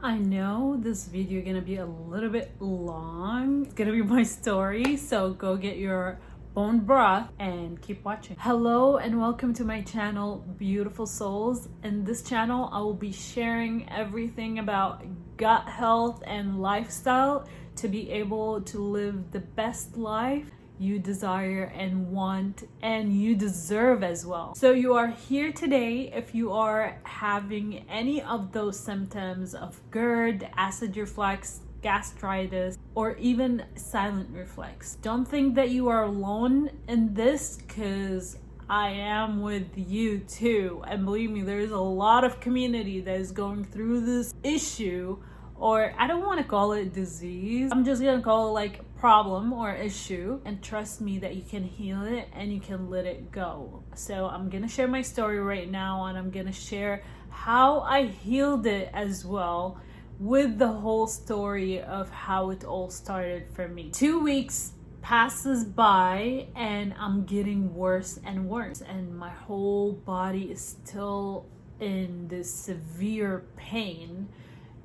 I know this video gonna be a little bit long. It's gonna be my story, so go get your bone broth and keep watching. Hello and welcome to my channel, Beautiful Souls. In this channel, I will be sharing everything about gut health and lifestyle to be able to live the best life you desire and want and you deserve as well. So you are here today if you are having any of those symptoms of GERD, acid reflux, gastritis, or even silent reflux. Don't think that you are alone in this, because I am with you too. And believe me, there's a lot of community that is going through this issue, or I don't want to call it disease. I'm just gonna call it like problem or issue, and trust me that you can heal it and you can let it go. So I'm gonna share my story right now, and I'm gonna share how I healed it as well, with the whole story of how it all started for me. 2 weeks passes by and I'm getting worse and worse, and my whole body is still in this severe pain,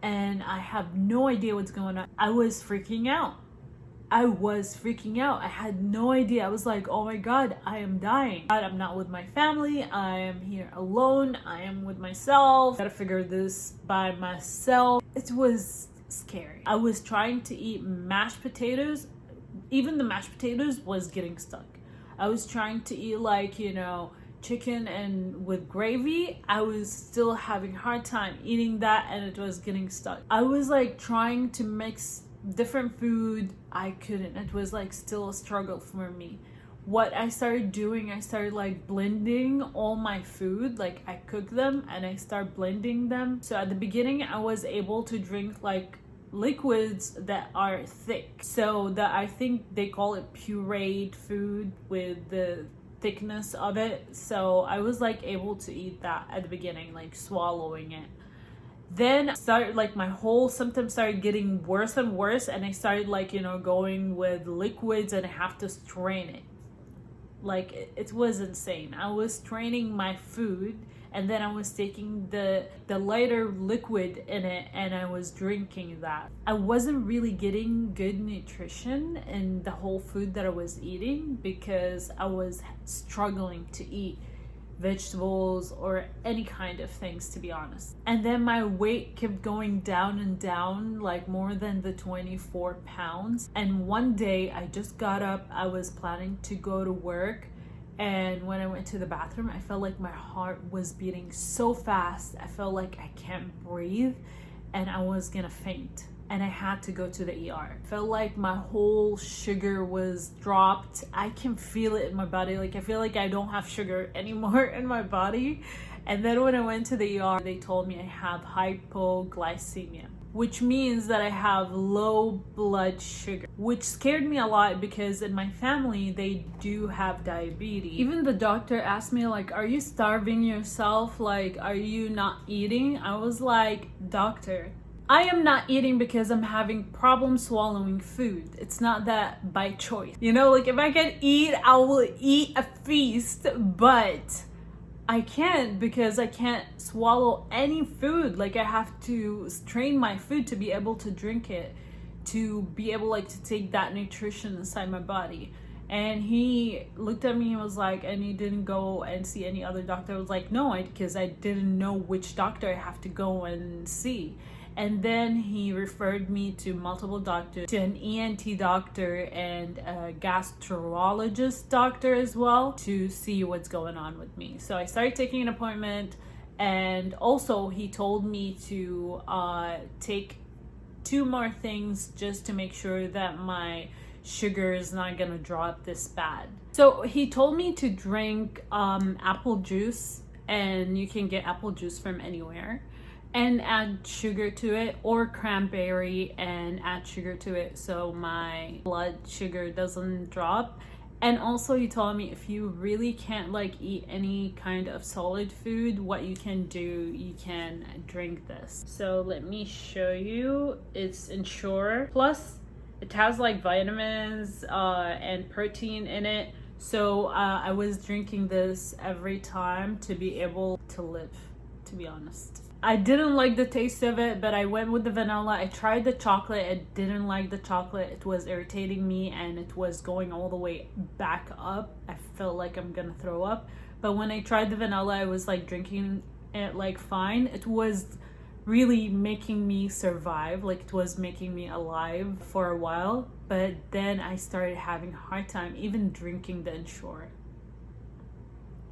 and I have no idea what's going on. I was freaking out. I had no idea. I was like, oh my God, I am dying. I'm not with my family. I am here alone. I am with myself. Gotta figure this by myself. It was scary. I was trying to eat mashed potatoes. Even the mashed potatoes was getting stuck. I was trying to eat chicken and with gravy. I was still having a hard time eating that, and it was getting stuck. I was like trying to mix different food. I couldn't. It was like still a struggle for me. What I started doing, I started like blending all my food. Like I cook them and I start blending them. So at the beginning I was able to drink like liquids that are thick, so that I think they call it pureed food with the thickness of it. So I was like able to eat that at the beginning, like swallowing it. Then started like my whole symptoms started getting worse and worse, and I started going with liquids, and I have to strain it. Like it was insane. I was straining my food, and then I was taking the lighter liquid in it and I was drinking that. I wasn't really getting good nutrition in the whole food that I was eating, because I was struggling to eat vegetables or any kind of things, to be honest. And then my weight kept going down and down, like more than the 24 pounds. And one day I just got up, I was planning to go to work, and when I went to the bathroom, I felt like my heart was beating so fast. I felt like I can't breathe and I was gonna faint, and I had to go to the ER. I felt like my whole sugar was dropped. I can feel it in my body. Like I feel like I don't have sugar anymore in my body. And then when I went to the ER, they told me I have hypoglycemia, which means that I have low blood sugar, which scared me a lot because in my family, they do have diabetes. Even the doctor asked me like, are you starving yourself? Like, are you not eating? I was like, doctor, I am not eating because I'm having problems swallowing food. It's not that by choice. Like if I can eat, I will eat a feast, but I can't, because I can't swallow any food. Like I have to strain my food to be able to drink it, to be able to take that nutrition inside my body. And he looked at me and was like, and he didn't go and see any other doctor. I was like, no, because I didn't know which doctor I have to go and see. And then he referred me to multiple doctors, to an ENT doctor and a gastrologist doctor as well, to see what's going on with me. So I started taking an appointment, and also he told me to take 2 more things just to make sure that my sugar is not gonna drop this bad. So he told me to drink apple juice, and you can get apple juice from anywhere, and add sugar to it, or cranberry and add sugar to it so my blood sugar doesn't drop. And also he told me if you really can't eat any kind of solid food, what you can do, you can drink this. So let me show you. It's Ensure Plus. It has vitamins and protein in it. So I was drinking this every time to be able to live, to be honest. I didn't like the taste of it, but I went with the vanilla. I tried the chocolate. I didn't like the chocolate. It was irritating me and it was going all the way back up. I felt like I'm gonna throw up. But when I tried the vanilla, I was like drinking it like fine. It was really making me survive, like it was making me alive for a while. But then I started having a hard time even drinking the Ensure.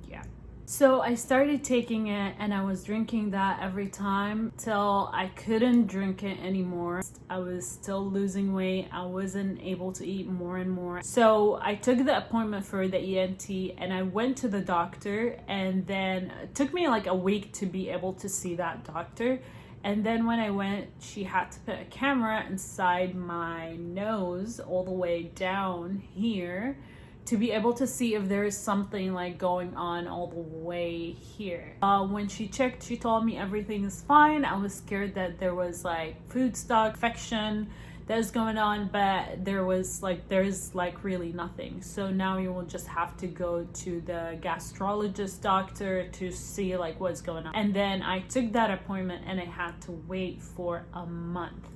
Yeah. So I started taking it and I was drinking that every time till I couldn't drink it anymore. I was still losing weight. I wasn't able to eat more and more. So I took the appointment for the ENT and I went to the doctor, and then it took me like a week to be able to see that doctor. And then when I went, she had to put a camera inside my nose all the way down here to be able to see if there is something like going on all the way here. When she checked, she told me everything is fine. I was scared that there was like food stock infection that is going on, but there's like really nothing. So now you will just have to go to the gastrologist doctor to see like what's going on. And then I took that appointment and I had to wait for a month,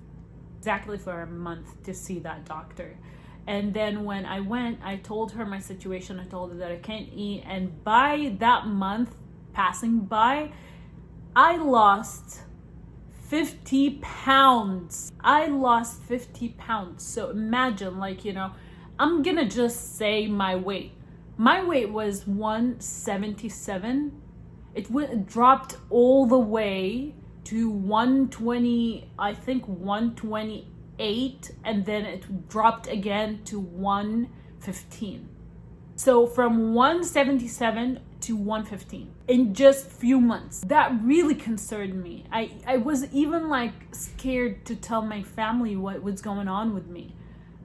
exactly for a month, to see that doctor. And then when I went, I told her my situation. I told her that I can't eat. And by that month passing by, I lost 50 pounds. I lost 50 pounds. So imagine, like, you know, I'm gonna just say my weight. My weight was 177. It dropped all the way to 120, I think 128. And then it dropped again to 115. So from 177 to 115 in just few months. That really concerned me. I was even like scared to tell my family what was going on with me,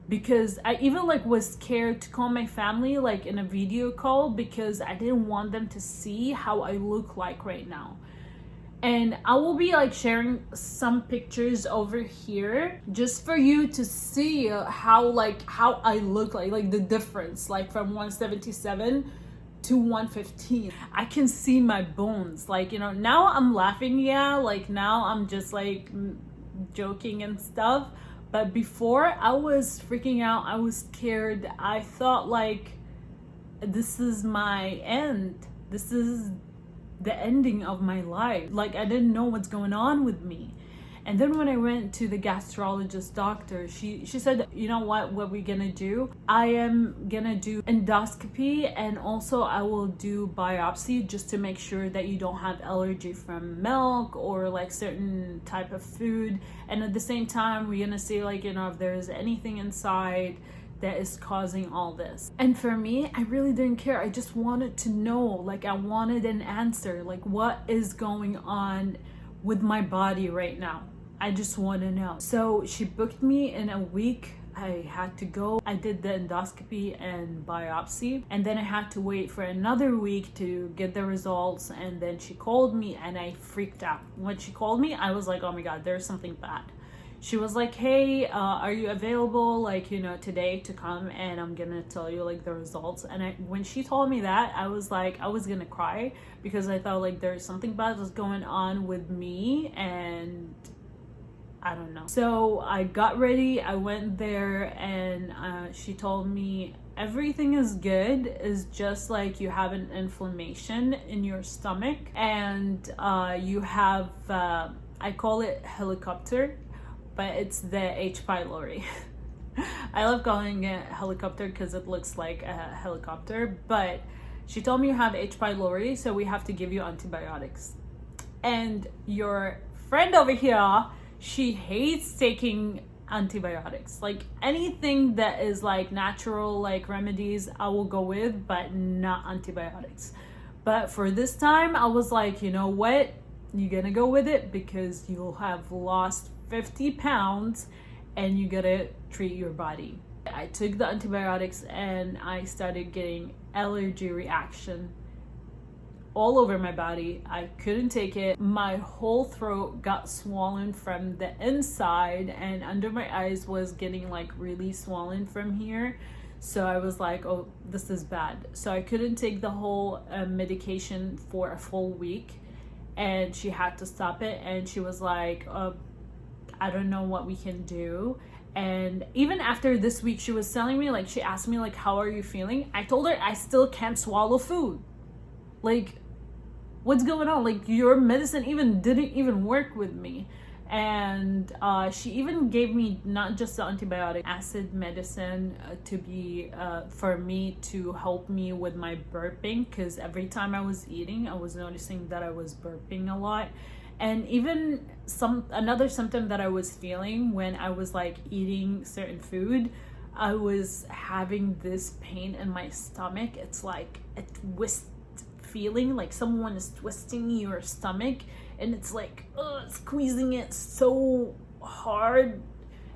because I even like was scared to call my family like in a video call, because I didn't want them to see how I look like right now. And I will be like sharing some pictures over here just for you to see how I look like the difference, like from 177 to 115. I can see my bones, like, you know, now I'm laughing, yeah, like now I'm just like joking and stuff, but before I was freaking out. I was scared. I thought like, this is my end, this is the ending of my life. Like, I didn't know what's going on with me. And then when I went to the gastrologist doctor, she said, you know what we're gonna do? I am gonna do endoscopy, and also I will do biopsy just to make sure that you don't have allergy from milk or like certain type of food. And at the same time, we're gonna see like, you know, if there's anything inside that is causing all this. And for me, I really didn't care. I just wanted to know, like I wanted an answer, like what is going on with my body right now. I just want to know. So she booked me in a week. I had to go. I did the endoscopy and biopsy, and then I had to wait for another week to get the results. And then she called me and I freaked out. When she called me, I was like, oh my God, there's something bad. She was like, hey, are you available, like, you know, today to come and I'm gonna tell you like the results. And when she told me that, I was like, I was gonna cry, because I thought like there's something bad was going on with me, and I don't know. So I got ready, I went there, and she told me everything is good. It's just like you have an inflammation in your stomach, and you have, I call it helicopter, but it's the H. pylori. I love calling it helicopter because it looks like a helicopter, but she told me you have H. pylori, so we have to give you antibiotics. And your friend over here, she hates taking antibiotics. Like anything that is like natural, like remedies, I will go with, but not antibiotics. But for this time, I was like, you know what? You're gonna go with it because you'll have lost 50 pounds and you gotta treat your body. I took the antibiotics and I started getting allergy reaction all over my body. I couldn't take it. My whole throat got swollen from the inside, and under my eyes was getting like really swollen from here. So I was like, oh, this is bad. So I couldn't take the whole medication for a full week. and she had to stop it, and she was like, I don't know what we can do. And even after this week, she was telling me, like, she asked me, like, how are you feeling? I told her I still can't swallow food. Like, what's going on? Like, your medicine even didn't even work with me. And she even gave me not just the antibiotic, acid medicine to be for me to help me with my burping, because every time I was eating, I was noticing that I was burping a lot. And even another symptom that I was feeling when I was like eating certain food, I was having this pain in my stomach. It's like a twist feeling, like someone is twisting your stomach, and it's like squeezing it so hard,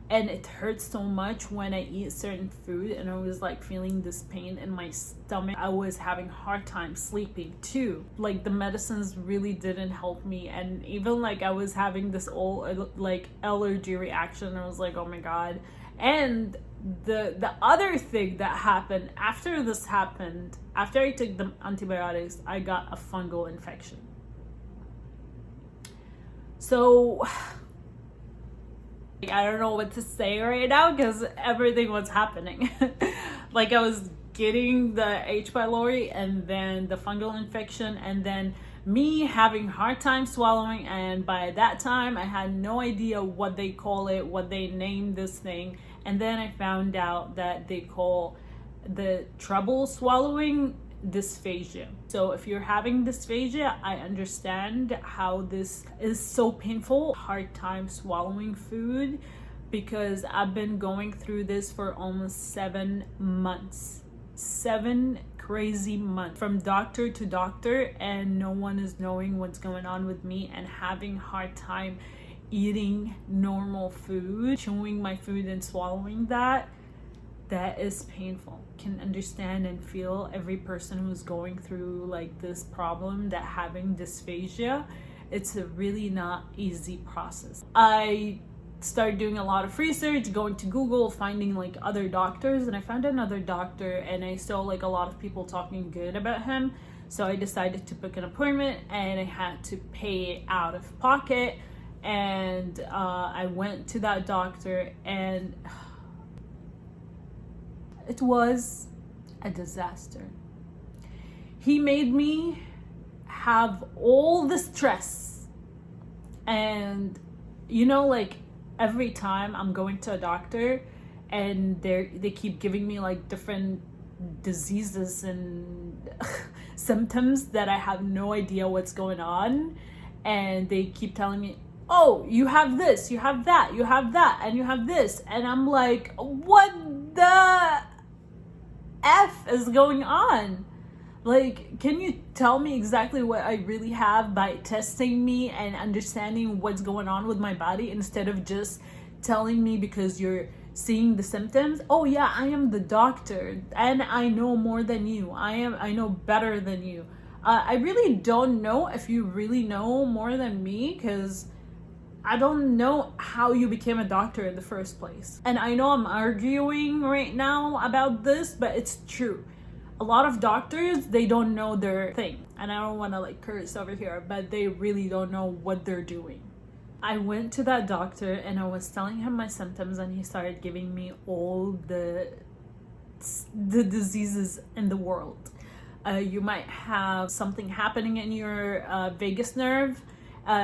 and it hurts so much when I eat certain food. And I was like feeling this pain in my stomach. I was having a hard time sleeping too. Like, the medicines really didn't help me. And even like I was having this like allergy reaction. I was like, oh my god. And the other thing that happened after this happened, after I took the antibiotics, I got a fungal infection. So I don't know what to say right now because everything was happening. Like, I was getting the H. pylori, and then the fungal infection, and then me having hard time swallowing. And by that time, I had no idea what they call it, what they name this thing. And then I found out that they call the trouble swallowing dysphagia. So if you're having dysphagia, I understand how this is so painful, hard time swallowing food, because I've been going through this for almost 7 months. 7 crazy months from doctor to doctor, and no one is knowing what's going on with me, and having hard time eating normal food, chewing my food and swallowing that is painful. Can understand and feel every person who's going through like this problem, that having dysphagia, it's a really not easy process. I started doing a lot of research, going to Google, finding like other doctors, and I found another doctor, and I saw like a lot of people talking good about him. So I decided to book an appointment, and I had to pay out of pocket. And I went to that doctor, and it was a disaster. He made me have all the stress. And you know, like, every time I'm going to a doctor, and they keep giving me like different diseases and symptoms that I have no idea what's going on, and they keep telling me, oh, you have this, you have that, you have that, and you have this. And I'm like, what the F is going on? Like, can you tell me exactly what I really have by testing me and understanding what's going on with my body, instead of just telling me because you're seeing the symptoms? Oh yeah, I am the doctor, and I know more than you. I know better than you. I really don't know if you really know more than me, because I don't know how you became a doctor in the first place. And I know I'm arguing right now about this, but it's true. A lot of doctors, they don't know their thing. And I don't want to like curse over here, but they really don't know what they're doing. I went to that doctor, and I was telling him my symptoms, and he started giving me all the diseases in the world. You might have something happening in your vagus nerve.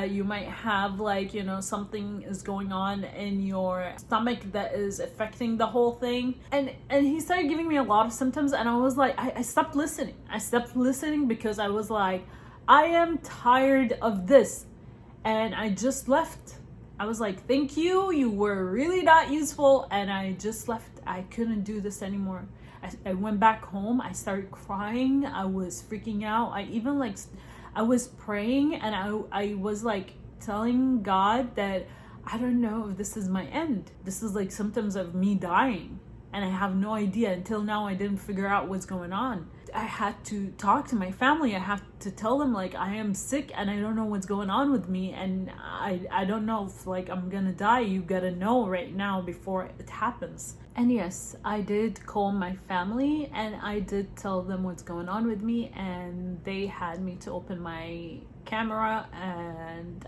You might have like, you know, something is going on in your stomach that is affecting the whole thing. And he started giving me a lot of symptoms, and I was like, I stopped listening. I stopped listening because I was like, I am tired of this. And I just left. I was like, thank you. You were really not useful. And I just left. I couldn't do this anymore. I went back home. I started crying. I was freaking out. I was praying, and I was like telling God that I don't know if this is my end. This is like symptoms of me dying, and I have no idea. Until now, I didn't figure out what's going on. I had to talk to my family. I have to tell them like I am sick and I don't know what's going on with me, and I don't know if like I'm gonna die. You gotta know right now before it happens. And yes, I did call my family, and I did tell them what's going on with me, and they had me to open my camera. And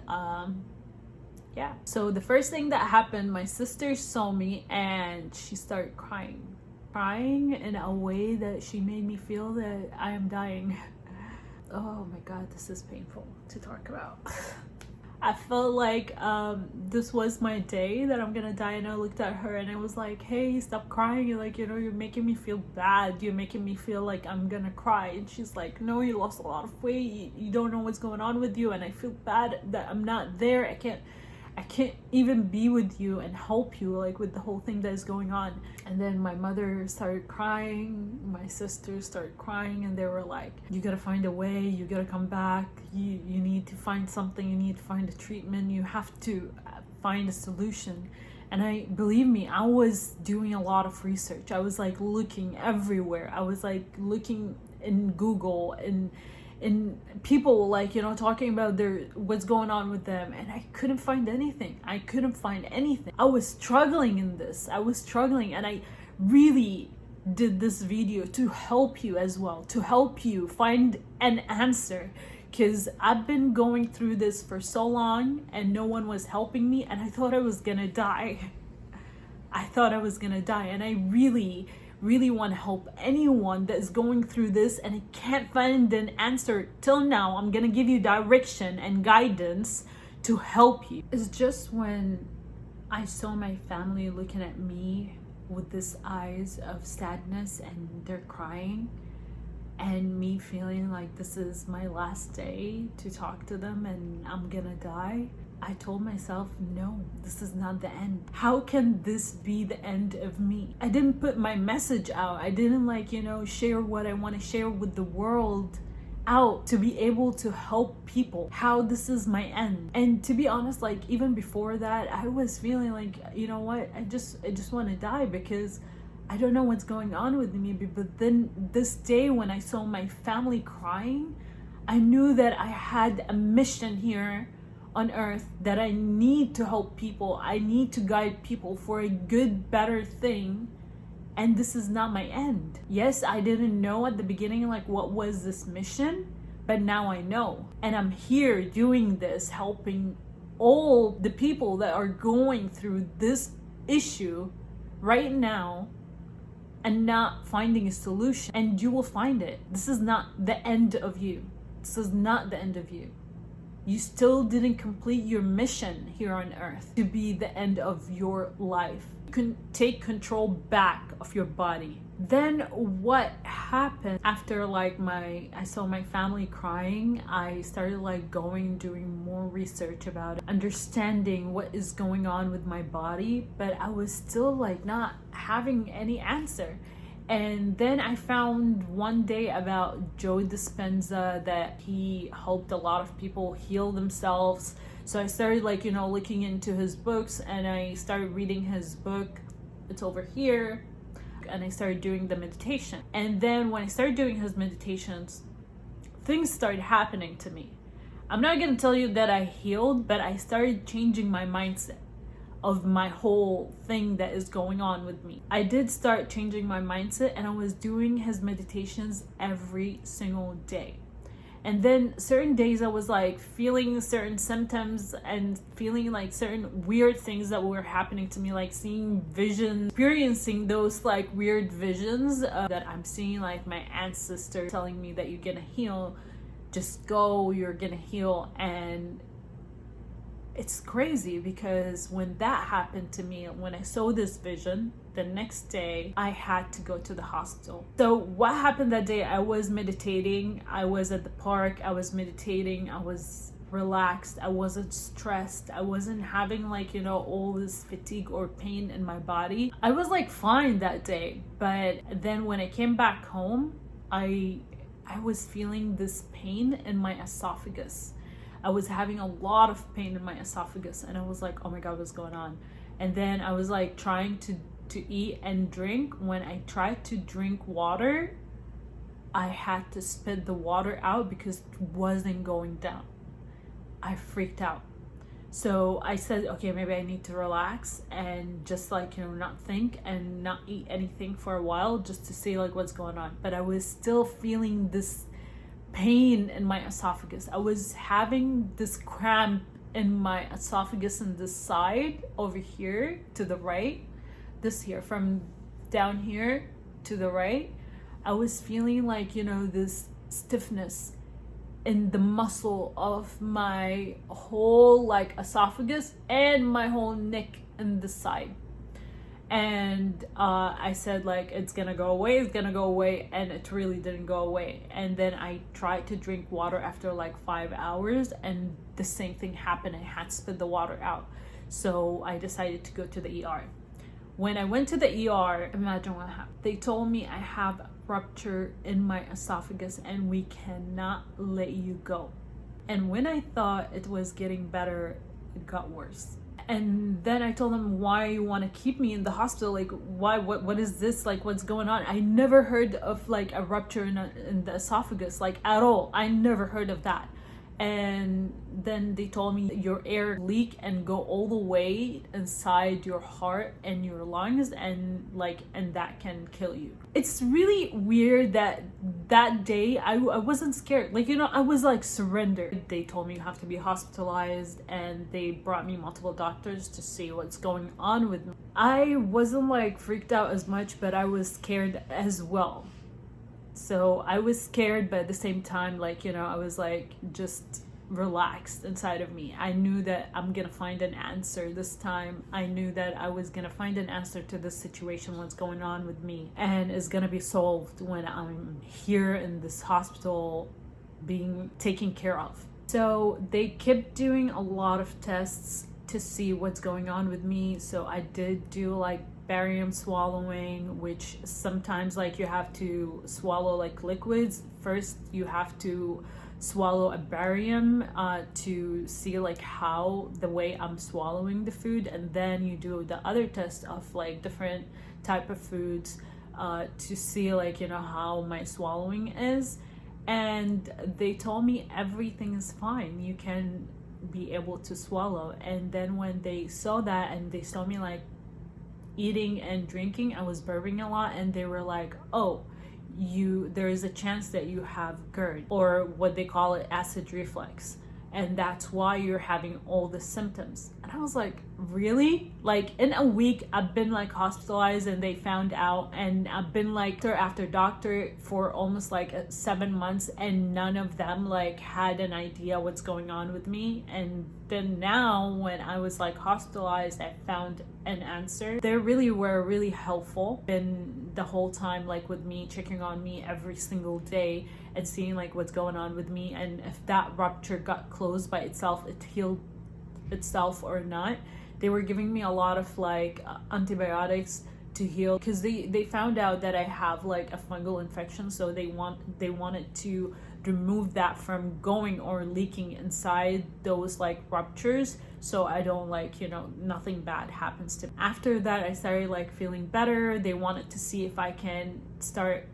yeah, so the first thing that happened, my sister saw me and she started crying in a way that she made me feel that I am dying. Oh my god, this is painful to talk about. I felt like this was my day, that I'm gonna die. And I looked at her and I was like, hey, stop crying. You're like, you're making me feel bad. You're making me feel like I'm gonna cry. And she's like, no, you lost a lot of weight. You don't know what's going on with you. And I feel bad that I'm not there. I can't even be with you and help you, like, with the whole thing that is going on. And then my mother started crying, my sisters started crying, and they were like, you gotta find a way, you gotta come back, you need to find something, you need to find a treatment, you have to find a solution. And believe me, I was doing a lot of research. I was like looking everywhere. I was like looking in Google and people, like, talking about what's going on with them, and I couldn't find anything. I was struggling in this. And I really did this video to help you as well, to help you find an answer, because I've been going through this for so long and no one was helping me, and I thought I was gonna die. And I really want to help anyone that is going through this and I can't find an answer till now. I'm gonna give you direction and guidance to help you. It's just when I saw my family looking at me with these eyes of sadness and they're crying, and me feeling like this is my last day to talk to them and I'm gonna die, I told myself, no, this is not the end. How can this be the end of me? I didn't put my message out. I didn't share what I want to share with the world out to be able to help people. How this is my end. And to be honest, like, even before that, I was feeling like, you know what, I just want to die because I don't know what's going on with me. But then this day when I saw my family crying, I knew that I had a mission here on earth, that I need to help people. I need to guide people for a good, better thing. And this is not my end. Yes, I didn't know at the beginning, like, what was this mission, but now I know. And I'm here doing this, helping all the people that are going through this issue right now and not finding a solution. And you will find it. This is not the end of you. You still didn't complete your mission here on earth to be the end of your life. You can take control back of your body. Then what happened after I saw my family crying, I started doing more research about it, understanding what is going on with my body, but I was still not having any answer. And then I found one day about Joe Dispenza, that he helped a lot of people heal themselves. So I started looking into his books, and I started reading his book. It's over here. And I started doing the meditation. And then when I started doing his meditations, things started happening to me. I'm not going to tell you that I healed, but I started changing my mindset of my whole thing that is going on with me. I did start changing my mindset, and I was doing his meditations every single day. And then certain days I was feeling certain symptoms and feeling certain weird things that were happening to me, seeing visions, experiencing those weird visions that I'm seeing my ancestor telling me that you're gonna heal, just go, you're gonna heal. And it's crazy because when that happened to me, when I saw this vision, the next day I had to go to the hospital. So what happened that day? I was meditating. I was at the park. I was meditating. I was relaxed. I wasn't stressed. I wasn't having all this fatigue or pain in my body. I was fine that day. But then when I came back home, I was feeling this pain in my esophagus. I was having a lot of pain in my esophagus, and I was like, oh my God, what's going on? And then I was trying to eat and drink. When I tried to drink water, I had to spit the water out because it wasn't going down. I freaked out. So I said, okay, maybe I need to relax and just not think and not eat anything for a while, just to see what's going on. But I was still feeling this pain in my esophagus. I was having this cramp in my esophagus on this side over here to the right, this here, from down here to the right. I was feeling like, you know, this stiffness in the muscle of my whole like esophagus and my whole neck and the side. And I said like, it's gonna go away, and it really didn't go away. And then I tried to drink water after like 5 hours, and the same thing happened. I had to spit the water out. So I decided to go to the ER. When I went to the ER, imagine what happened. They told me I have a rupture in my esophagus and we cannot let you go. And when I thought it was getting better, it got worse. And then I told them, why you want to keep me in the hospital? Like, why? What is this? Like, what's going on? I never heard of like a rupture in the esophagus, like at all. I never heard of that. And then they told me your air leak and go all the way inside your heart and your lungs, and that can kill you. It's really weird that day I wasn't scared. Like, you know, I was like surrendered. They told me you have to be hospitalized, and they brought me multiple doctors to see what's going on with me. I wasn't like freaked out as much, but I was scared as well. So I was scared, but at the same time, like, you know, I was like just relaxed inside of me. I knew that I'm gonna find an answer this time. I knew that I was gonna find an answer to this situation, what's going on with me, and it's gonna be solved when I'm here in this hospital being taken care of. So they kept doing a lot of tests to see what's going on with me. So I did do like barium swallowing, which sometimes like you have to swallow like liquids. First you have to swallow a barium to see like how the way I'm swallowing the food, and then you do the other test of like different type of foods to see like, you know, how my swallowing is. And they told me everything is fine, you can be able to swallow. And then when they saw that and they saw me like eating and drinking, I was burping a lot, and they were like, oh, there is a chance that you have GERD, or what they call it, acid reflux, and that's why you're having all the symptoms. And I was like, really? Like in a week I've been like hospitalized, and they found out, and I've been like doctor after doctor for almost like 7 months, and none of them like had an idea what's going on with me. And then now when I was like hospitalized, I found an answer. They really were really helpful, been the whole time like with me, checking on me every single day and seeing like what's going on with me, and if that rupture got closed by itself, it healed itself or not. They were giving me a lot of like antibiotics to heal, because they found out that I have like a fungal infection, so they wanted to remove that from going or leaking inside those like ruptures, so I don't like, you know, nothing bad happens to me. After that I started like feeling better. They wanted to see if I can start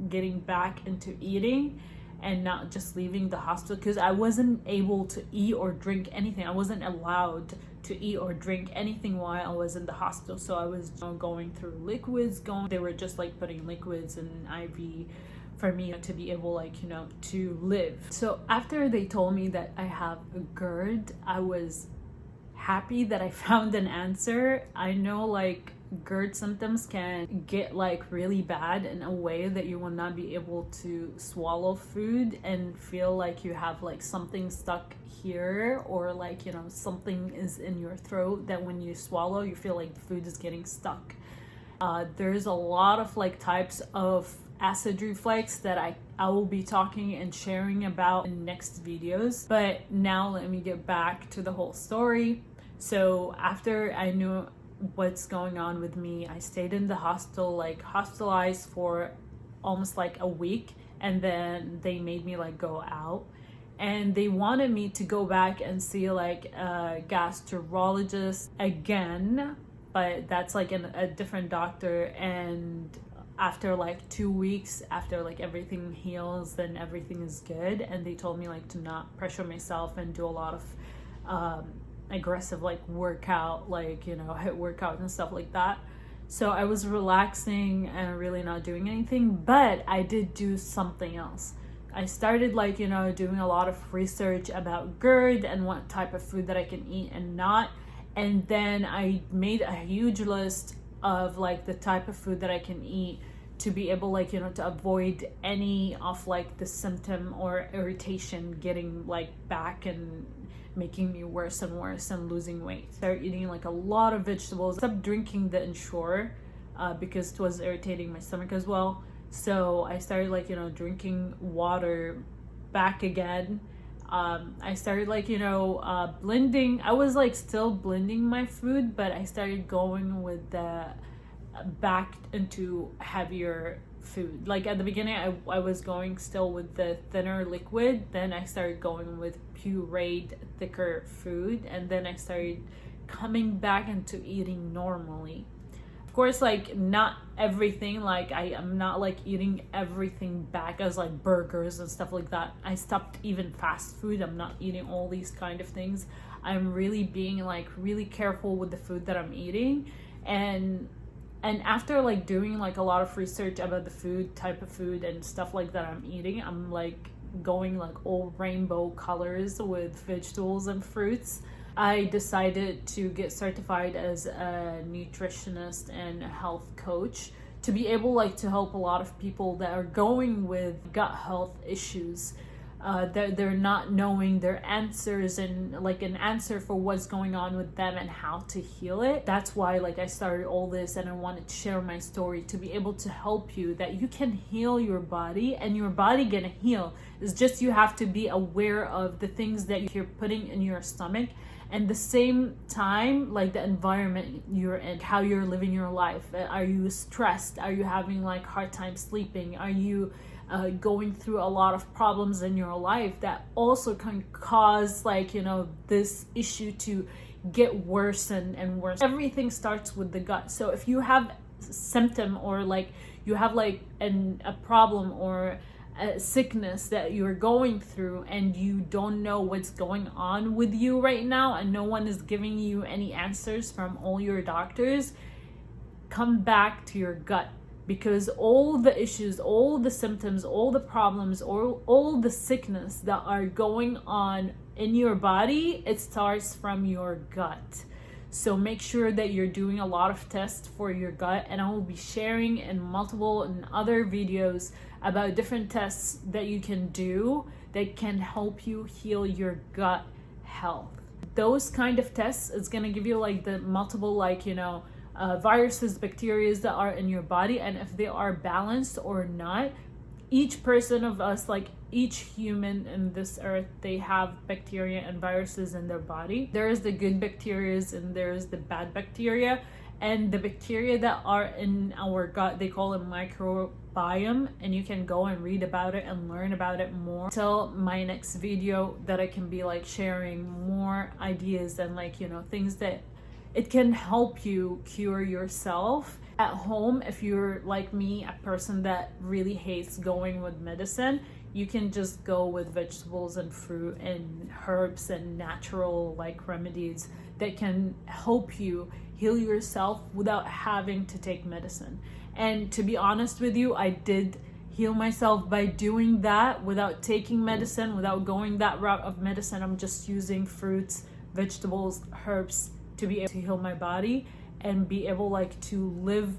getting back into eating and not just leaving the hospital, because I wasn't able to eat or drink anything. I wasn't allowed to eat or drink anything while I was in the hospital. So I was going through liquids, they were just like putting liquids in IV for me to be able like, you know, to live. So after they told me that I have a GERD, I was happy that I found an answer. I know like GERD symptoms can get like really bad in a way that you will not be able to swallow food and feel like you have like something stuck here, or like, you know, something is in your throat that when you swallow you feel like the food is getting stuck. There's a lot of like types of acid reflux that I will be talking and sharing about in next videos. But now let me get back to the whole story. So after I knew what's going on with me, I stayed in the hospital, like hospitalized for almost like a week, and then they made me like go out, and they wanted me to go back and see like a gastrologist again, but that's like a different doctor. And after like 2 weeks, after like everything heals, then everything is good. And they told me like to not pressure myself and do a lot of aggressive like workout, like, you know, HIIT workout and stuff like that. So I was relaxing and really not doing anything, but I did do something else. I started like, you know, doing a lot of research about GERD and what type of food that I can eat and not. And then I made a huge list of like the type of food that I can eat to be able, like, you know, to avoid any of like the symptom or irritation getting like back and making me worse and worse and losing weight. Started eating like a lot of vegetables. Stopped drinking the Ensure because it was irritating my stomach as well. So I started like, you know, drinking water back again. I started like, you know, blending. I was like still blending my food, but I started going with the back into heavier food. Like at the beginning I was going still with the thinner liquid, then I started going with pureed thicker food, and then I started coming back into eating normally. Of course, like not everything, like I am not like eating everything back as like burgers and stuff like that. I stopped even fast food. I'm not eating all these kind of things. I'm really being like really careful with the food that I'm eating. And after like doing like a lot of research about the food, type of food and stuff like that I'm eating, I'm like going like all rainbow colors with vegetables and fruits. I decided to get certified as a nutritionist and a health coach to be able like to help a lot of people that are going with gut health issues. They're not knowing their answers and like an answer for what's going on with them and how to heal it. That's why like I started all this, and I wanted to share my story to be able to help you that you can heal your body, and your body gonna heal. It's just you have to be aware of the things that you're putting in your stomach, and the same time like the environment you're in, how you're living your life. Are you stressed? Are you having like hard time sleeping? Are you going through a lot of problems in your life that also can cause like, you know, this issue to get worse and worse? Everything starts with the gut. So if you have symptom or like you have like a problem or a sickness that you're going through and you don't know what's going on with you right now, and no one is giving you any answers from all your doctors, come back to your gut. Because all the issues, all the symptoms, all the problems, all the sickness that are going on in your body, it starts from your gut. So make sure that you're doing a lot of tests for your gut, and I will be sharing in multiple and other videos about different tests that you can do that can help you heal your gut health. Those kind of tests is gonna give you like the multiple, like, you know, viruses, bacteria that are in your body, and if they are balanced or not. Each person of us, like each human in this earth, they have bacteria and viruses in their body. There is the good bacteria and there is the bad bacteria, and the bacteria that are in our gut, they call it microbiome, and you can go and read about it and learn about it more till my next video, that I can be like sharing more ideas and like, you know, things that it can help you cure yourself at home. If you're like me, a person that really hates going with medicine, you can just go with vegetables and fruit and herbs and natural like remedies that can help you heal yourself without having to take medicine. And to be honest with you, I did heal myself by doing that without taking medicine, without going that route of medicine. I'm just using fruits, vegetables, herbs to be able to heal my body and be able like to live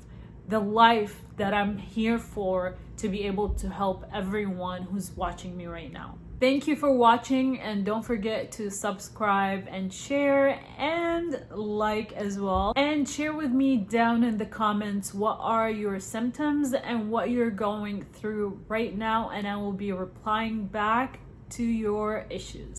the life that I'm here for, to be able to help everyone who's watching me right now. Thank you for watching, and don't forget to subscribe and share and like as well, and share with me down in the comments what are your symptoms and what you're going through right now, and I will be replying back to your issues.